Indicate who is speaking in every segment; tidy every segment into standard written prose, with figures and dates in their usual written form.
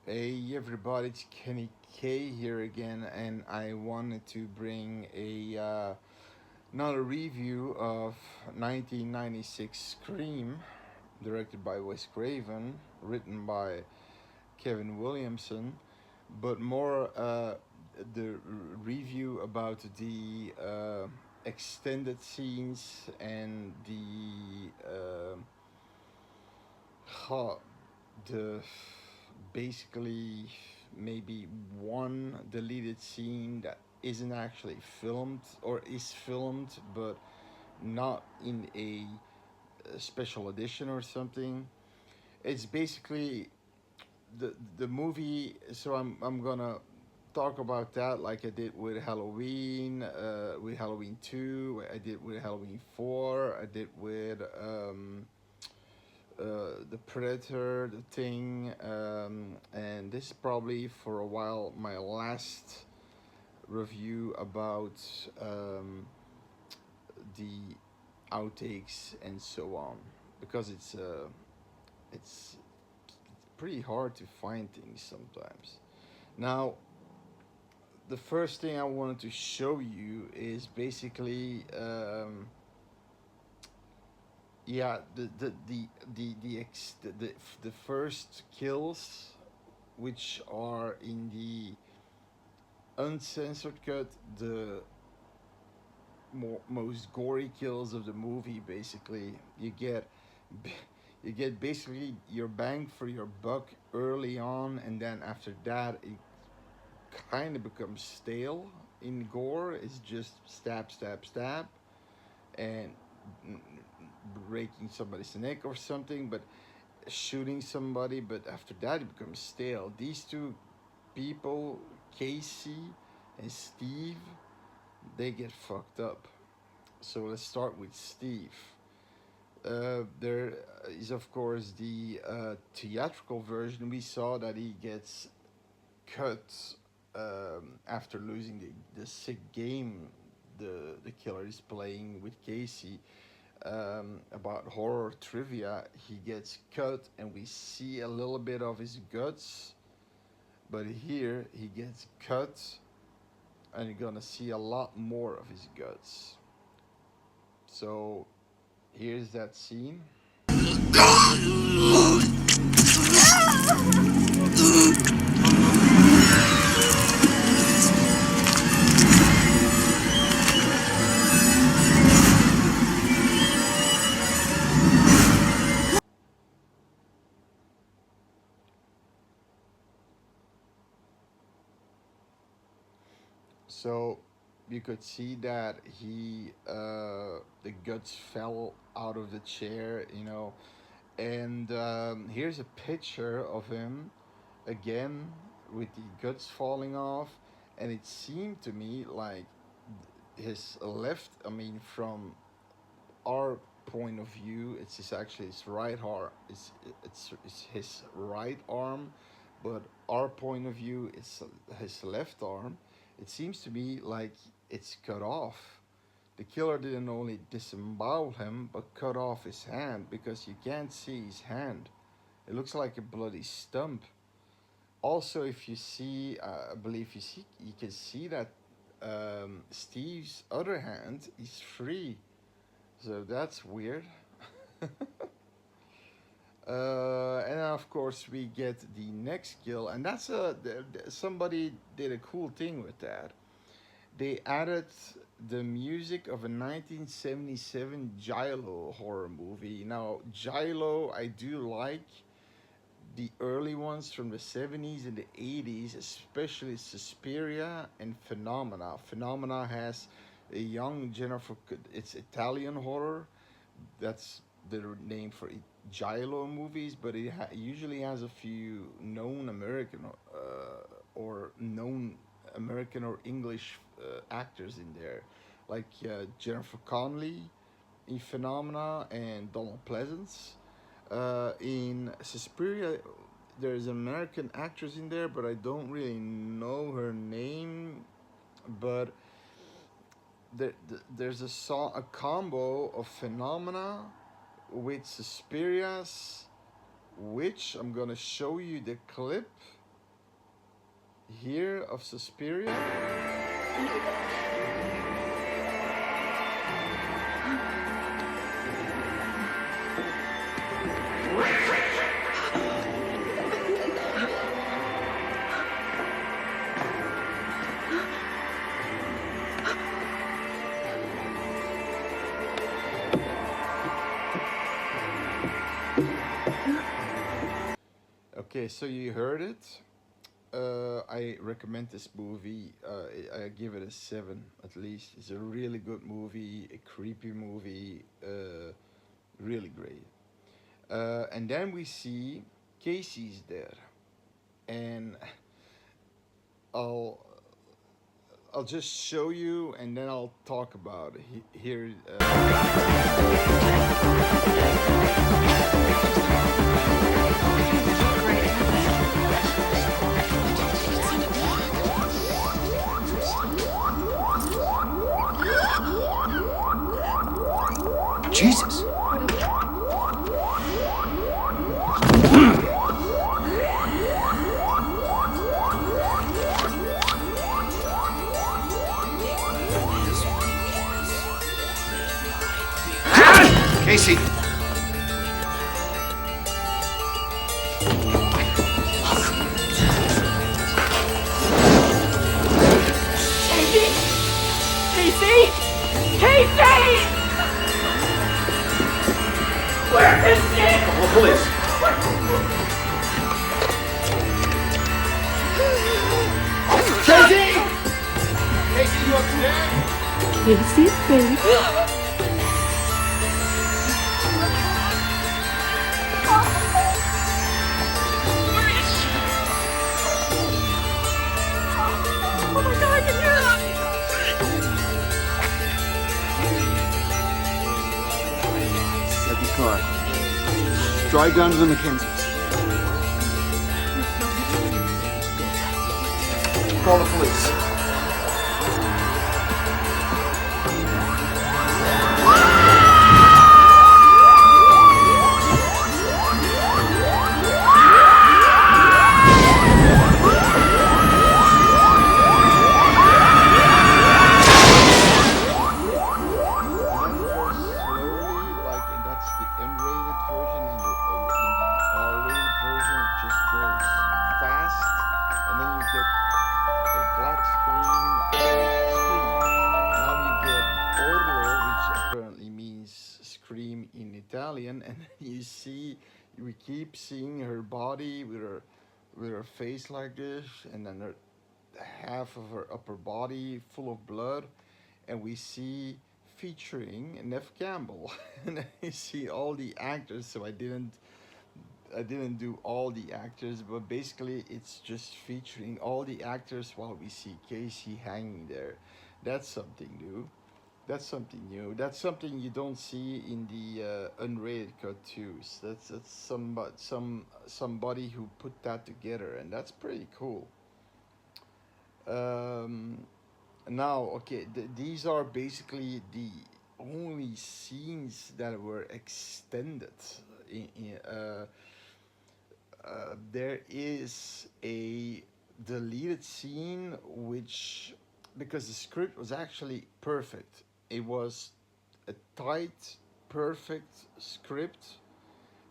Speaker 1: Hey everybody, it's Kenny K here again, and I wanted to bring another review of 1996 Scream, directed by Wes Craven, written by Kevin Williamson, but more the review about the extended scenes and ho- the basically maybe one deleted scene that isn't actually filmed or is filmed but not in a special edition or something. It's basically the movie. So I'm gonna talk about that like I did with Halloween 2, I did with Halloween 4, I did with the Predator, the Thing, and this is probably for a while my last review about the outtakes and so on, because it's pretty hard to find things sometimes. Now, the first thing I wanted to show you is basically yeah the first kills, which are in the uncensored cut, the most gory kills of the movie. Basically, you get basically your bang for your buck early on, and then after that it kind of becomes stale in gore. It's just stab, stab, stab, and breaking somebody's neck or something, but shooting somebody. But after that, it becomes stale. These two people, Casey and Steve, they get fucked up. So let's start with Steve. There is, of course, the theatrical version. We saw that he gets cut after losing the sick game the killer is playing with Casey about horror trivia. He gets cut, and we see a little bit of his guts. But here he gets cut, and you're gonna see a lot more of his guts. So here's that scene. So you could see that the guts fell out of the chair, and here's a picture of him again with the guts falling off, and it seemed to me like his left, I mean, from our point of view, actually his right arm. It's his right arm, but our point of view, it's his left arm. It seems to me like it's cut off. The killer didn't only disembowel him, but cut off his hand, because you can't see his hand. It looks like a bloody stump. Also, if you see, I believe you can see that Steve's other hand is free. So that's weird. And of course we get the next kill, and that's somebody did a cool thing with that. They added the music of a 1977 giallo horror movie. Now, giallo, I do like the early ones from the 70s and the 80s, especially Suspiria and Phenomena. Phenomena has a young Jennifer. It's Italian horror. That's the name for it, giallo movies, but it usually has a few known American or known American or English actors in there, like Jennifer Connelly in Phenomena and Donald Pleasance. In Suspiria, there's an American actress in there, but I don't really know her name. But there's a combo of Phenomena with Suspiria's, which I'm gonna show you the clip. here of Suspiria. Okay, so you heard it. I recommend this movie. I give it a 7 at least. It's a really good movie, a creepy movie, really great. And then we see Casey's there, and I'll I'll just show you, and then I'll talk about it. Here.
Speaker 2: Jesus! Casey!
Speaker 3: Casey! Casey! Where is she?
Speaker 2: Call the police.
Speaker 1: Casey! Casey, you upstairs?
Speaker 3: Casey, baby. Oh my god, I can hear her!
Speaker 2: Get the car. Drive down to the Mackenzies. Call the police.
Speaker 1: Slowly, like, and that's the unrated version. In the R-rated version, it just goes fast, and then you get a black screen. Now you get urlo, which apparently means scream in Italian, and you see, we keep seeing her body with her face like this, and then her half of her upper body full of blood, and we see featuring Neff Campbell, and I see all the actors. So I didn't do all the actors, but basically it's just featuring all the actors while we see Casey hanging there. That's something new. That's something new. That's something you don't see in the unrated cartoons. That's somebody who put that together, and that's pretty cool. Um, Now, okay, these are basically the only scenes that were extended. There is a deleted scene which, because the script was actually perfect, it was a tight, perfect script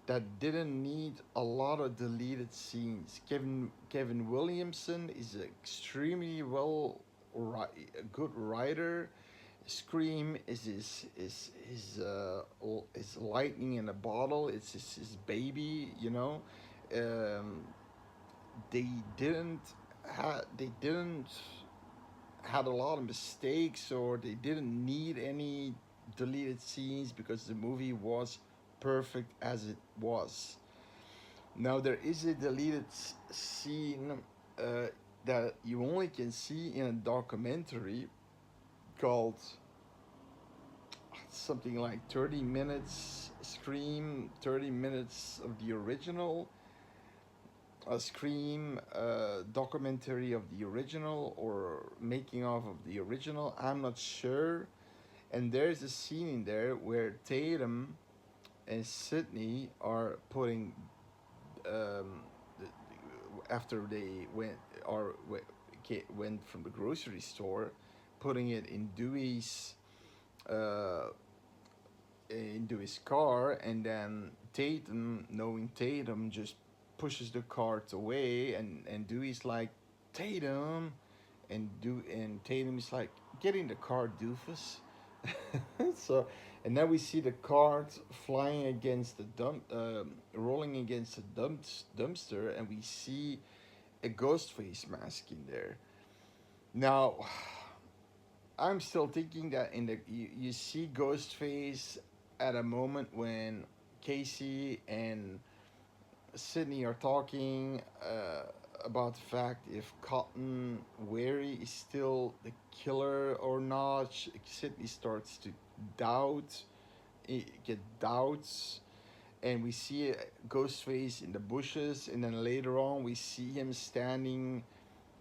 Speaker 1: that didn't need a lot of deleted scenes. Kevin Williamson is extremely a good writer. Scream is his lightning in a bottle. It's his baby, you know. Um, they didn't they didn't had a lot of mistakes, or they didn't need any deleted scenes because the movie was perfect as it was. Now there is a deleted scene uh, that you only can see in a documentary called something like 30 minutes Scream, 30 minutes of the original, a Scream documentary of the original, or making of the original. I'm not sure. And there's a scene in there where Tatum and Sydney are putting, um, after they went, or went from the grocery store, putting it uh, in Dewey's car, and then Tatum, knowing Tatum, just pushes the cart away, and Dewey's like, Tatum, and Tatum is like, get in the car, doofus. So, and now we see the cart flying against the rolling against the dumpster, and we see a ghost face mask in there. Now, I'm still thinking that you see Ghostface at a moment when Casey and Sydney are talking about the fact if Cotton Wary is still the killer or not. Sydney starts to doubt, get doubts, and we see Ghostface in the bushes, and then later on we see him standing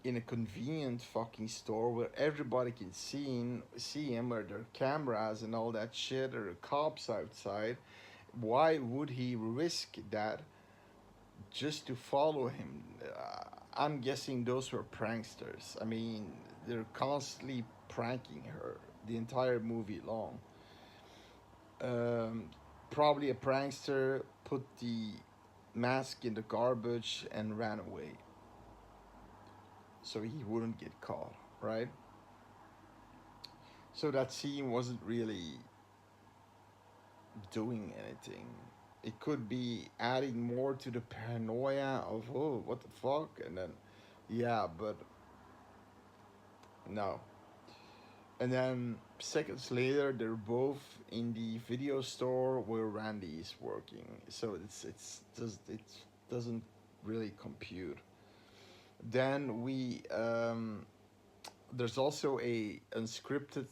Speaker 1: in a convenient fucking store where everybody can see him, where there are cameras and all that shit, or cops outside. Why would he risk that just to follow him? I'm guessing those were pranksters. I mean, they're constantly pranking her the entire movie long. Um, Probably a prankster put the mask in the garbage and ran away so he wouldn't get caught, right? So that scene wasn't really doing anything. It could be adding more to the paranoia of, oh, what the fuck, and then yeah, but no. And then seconds later, they're both in the video store where Randy is working. So it doesn't really compute. Then we there's also a unscripted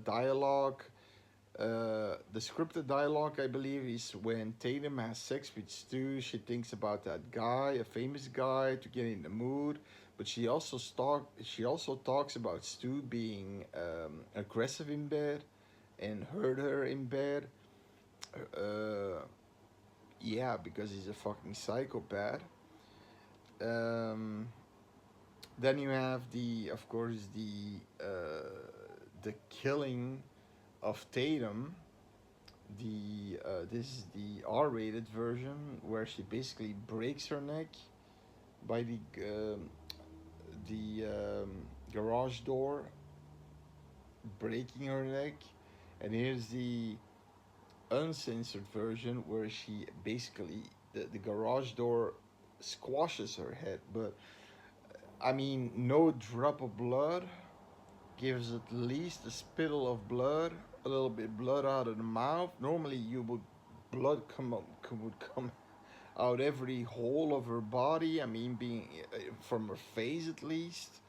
Speaker 1: dialogue. The scripted dialogue, I believe, is when Tatum has sex with Stu. She thinks about that guy, a famous guy, to get in the mood. But she also talks about Stu being aggressive in bed and hurt her in bed. Uh, yeah, because he's a fucking psychopath. Um, then you have of course, the killing of Tatum. This is the R-rated version where she basically breaks her neck by garage door, breaking her neck, and here's the uncensored version where she basically the garage door squashes her head, but I mean, no drop of blood, gives at least a spittle of blood, a little bit blood out of the mouth. Normally, you would blood would come out every hole of her body. I mean, being from her face at least.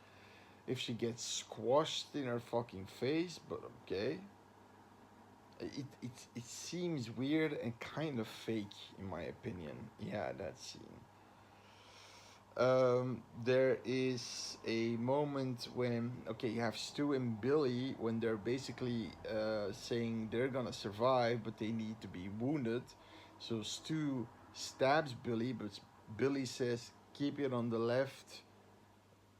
Speaker 1: If she gets squashed in her fucking face, but okay. It seems weird and kind of fake in my opinion. Yeah, that scene. There is a moment when, okay, you have Stu and Billy when they're basically saying they're gonna survive but they need to be wounded. So Stu stabs Billy, but Billy says keep it on the left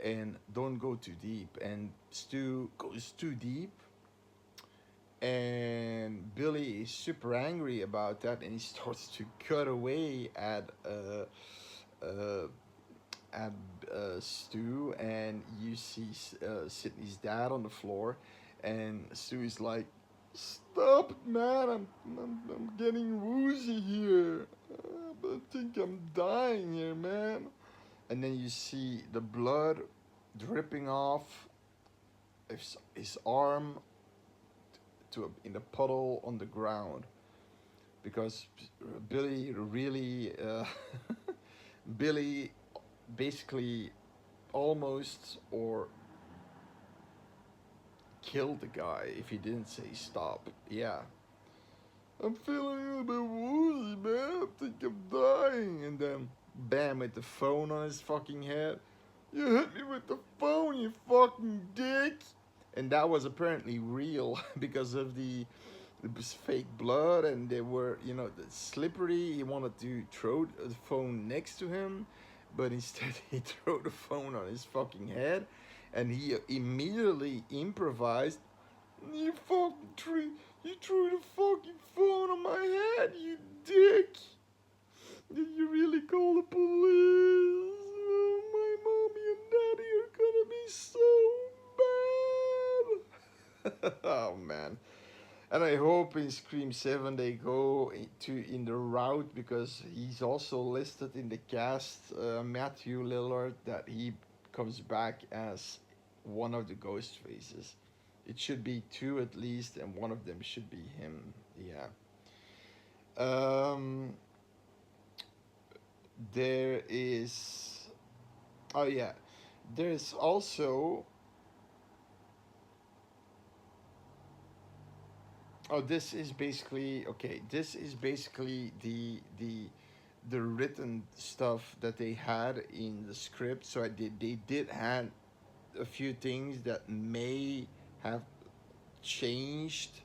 Speaker 1: and don't go too deep, and Stu goes too deep, and Billy is super angry about that, and he starts to cut away uh, at Stu, and you see Sydney's dad on the floor, and Stu is like, "Stop it, man! I'm getting woozy here. I think I'm dying here, man." And then you see the blood dripping off his arm in a puddle on the ground, because Billy really Billy basically almost or killed the guy if he didn't say stop. Yeah. I'm feeling a little bit woozy, man. I think I'm dying. And then, bam, with the phone on his fucking head. You hit me with the phone, you fucking dick. And that was apparently real because of the fake blood, and they were, slippery. He wanted to throw the phone next to him, but instead he threw the phone on his fucking head, and he immediately improvised. You fucking you threw the fucking phone on my head, you dick. Did you really call the police? Oh, my mommy and daddy are gonna be so bad. Oh man. And I hope in Scream 7 they go in the route, because he's also listed in the cast, Matthew Lillard, that he comes back as one of the ghost faces. It should be two at least, and one of them should be him. Yeah. Um, there is. Oh, yeah. There's also. Oh, this is basically okay. This is basically the written stuff that they had in the script. So they did had a few things that may have changed.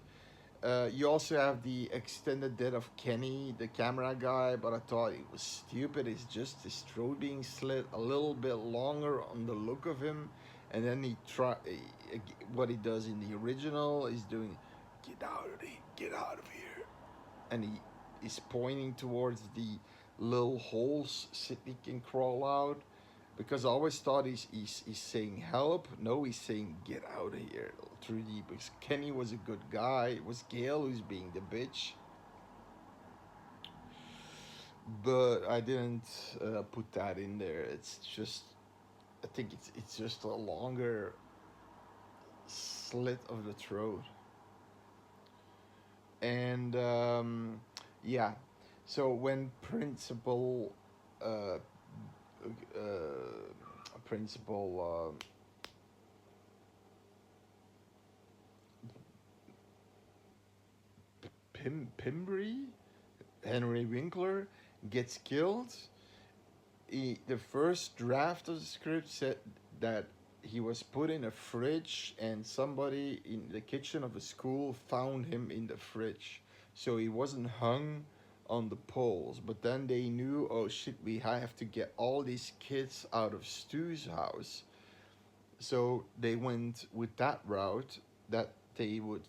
Speaker 1: You also have the extended death of Kenny, the camera guy, but I thought it was stupid. It's just his throat being slit a little bit longer on the look of him, and then what he does in the original is doing, get out of here, and he is pointing towards the little holes Sydney can crawl out. Because I always thought he's saying help. No, he's saying get out of here through the, because Kenny was a good guy. It was Gail who's being the bitch. But I didn't put that in there. It's just, I think it's just a longer slit of the throat. And yeah, so when uh, principal Pimbry, Henry Winkler, gets killed, the first draft of the script said that he was put in a fridge, and somebody in the kitchen of a school found him in the fridge. So he wasn't hung on the poles. But then they knew, oh shit, we have to get all these kids out of Stu's house. So they went with that route, that they would.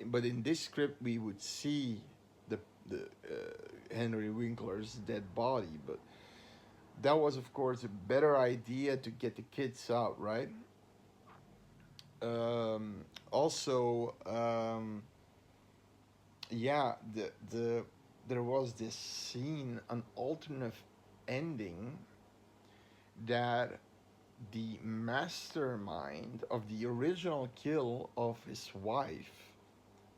Speaker 1: But in this script, we would see the Henry Winkler's dead body. But that was, of course, a better idea to get the kids out, right? Also, yeah, there was this scene, an alternate ending, that the mastermind of the original kill of his wife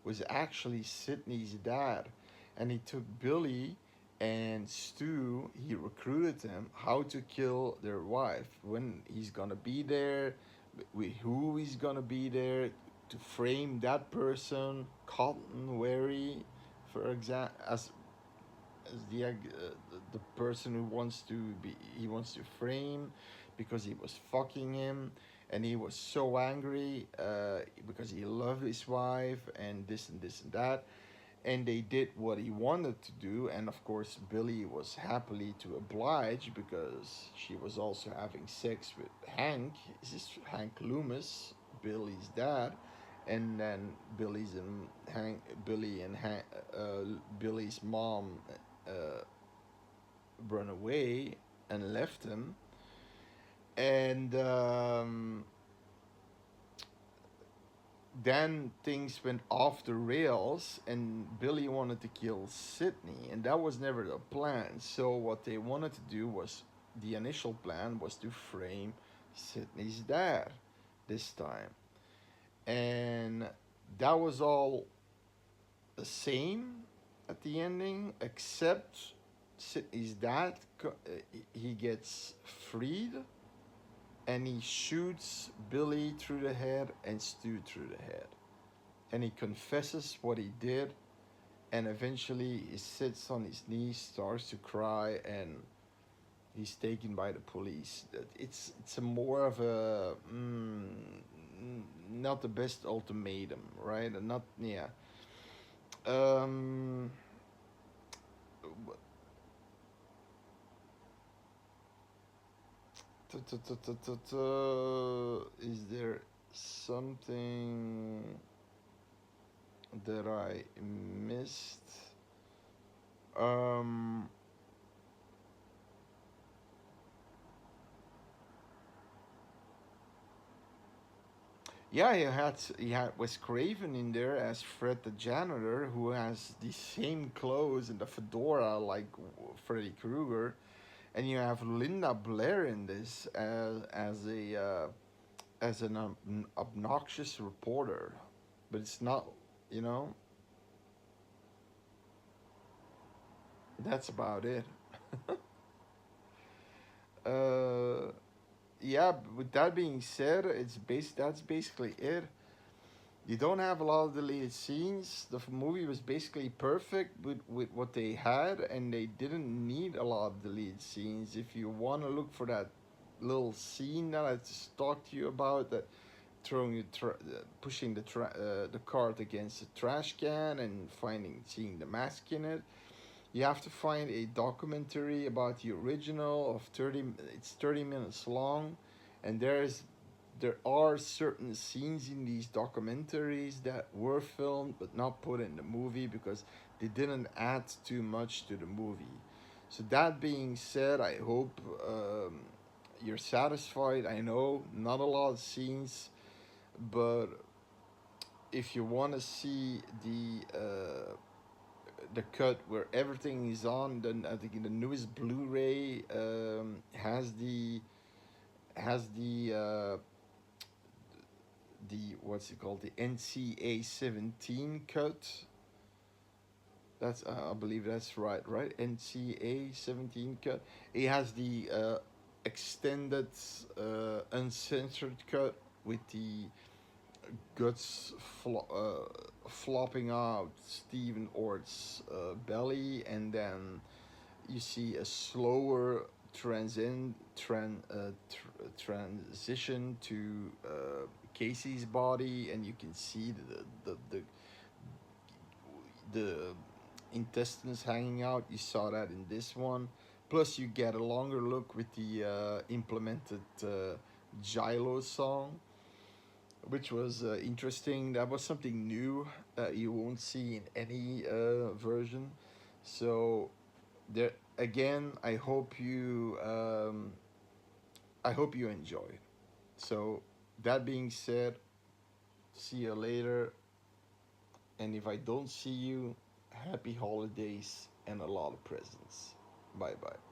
Speaker 1: was actually Sydney's dad, and he took Billy and Stu. He recruited them how to kill their wife, when he's gonna be there, with who he's gonna be there, to frame that person, Cotton Wary, for example, as the person who wants to be, he wants to frame, because he was fucking him, and he was so angry because he loved his wife, and this and this and that, and they did what he wanted to do, and of course Billy was happily to oblige, because she was also having sex with Hank. This is Hank Loomis, Billy's dad, and then Billy's mom uh, run away and left him, and then things went off the rails, and Billy wanted to kill Sydney, and that was never the plan. So what they wanted to do was, the initial plan was to frame Sydney's dad this time, and that was all the same at the ending, except Sydney's dad, he gets freed, and he shoots Billy through the head and Stu through the head. And he confesses what he did, and eventually he sits on his knees, starts to cry, and he's taken by the police. It's a more of a not the best ultimatum, right? And not, yeah. Um, Is there something that I missed? Um, yeah, he had Wes Craven in there as Fred the janitor, who has the same clothes and the fedora like Freddy Krueger, and you have Linda Blair in this as an obnoxious reporter, but it's not, you know, that's about it. uh, yeah. With that being said, that's basically it. You don't have a lot of deleted scenes. The movie was basically perfect with what they had, and they didn't need a lot of deleted scenes. If you want to look for that little scene that I just talked to you about, that pushing the cart against the trash can and seeing the mask in it, you have to find a documentary about the original of 30. It's 30 minutes long, and there are certain scenes in these documentaries that were filmed but not put in the movie because they didn't add too much to the movie. So that being said, I hope you're satisfied. I know not a lot of scenes, but if you want to see the cut where everything is on, then I think the newest Blu-ray has the what's it called, the NCA 17 cut. That's I believe that's right, NCA 17 cut. It has the extended uncensored cut with the guts flopping out Stephen Ort's belly, and then you see a slower transition to Casey's body, and you can see the intestines hanging out. You saw that in this one. Plus, you get a longer look with the implemented giallo song, which was interesting. That was something new that you won't see in any version. So there again, I hope you enjoy. So that being said, see you later. And if I don't see you, happy holidays and a lot of presents. Bye bye.